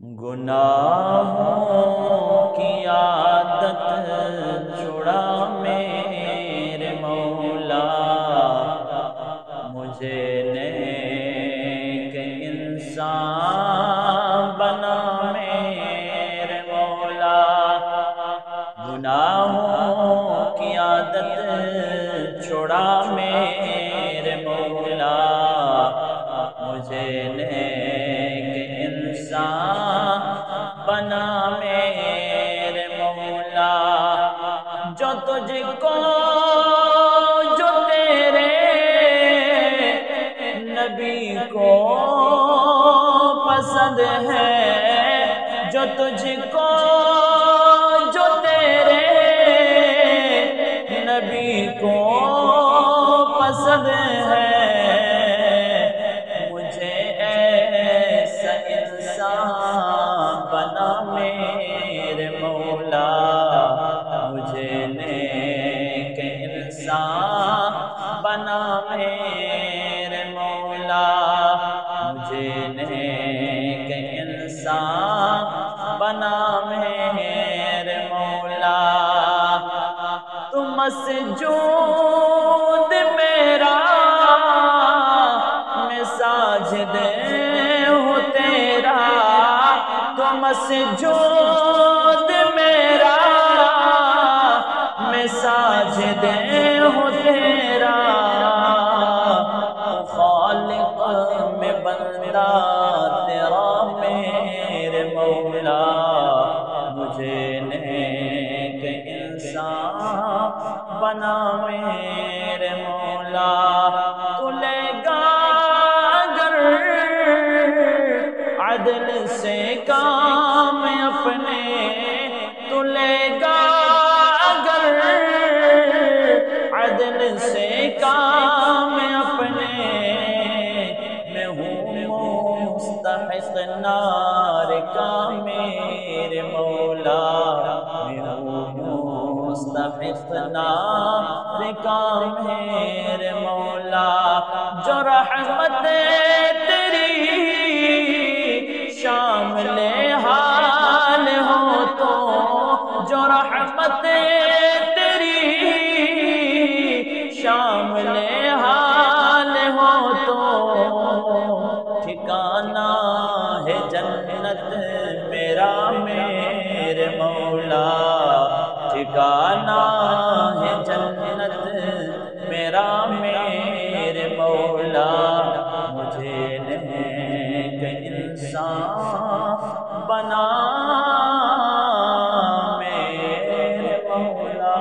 گناہوں کی عادت چھڑا میرے مولا، مجھے نیک انسان بنا میرے مولا۔ گناہوں کی عادت چھڑا میرے مولا، مجھے نیک انسان بنا میرے مولا۔ جو تجھ کو جو تیرے نبی کو پسند ہے، جو تجھ کو جو تیرے نبی کو پسند ہے، مجھے ایسا انسان بنا میرے مولا، مجھے نیک انسان بنا میرے مولا، مجھے نیک انسان بنا میرے مولا۔ تو مسجود میرا میں ساجد ہوں تیرا، تو مسجود میرا میں ساجد ہوں تیرا، خالق میں بندہ تیرا میرے مولا، مجھے نیک انسان بنا میرے مولا۔ تو لے گا اگر عدل سے کام اپنے، تو لے گا اگر عدل سے کام اپنے، میں ہوں مستحق نار کا میرے مولا، میں ہوں مستحق نار کا میرے مولا۔ جو رحمت تیری شامل حال ہو تو، جو رحمت تیری شامل حال ہو تو، ٹھکانہ ہے جنت میرا میرے مولا، ٹھکانہ ہے جنت میرا میرے مولا، مجھے نیک انسان بنا میرے مولا۔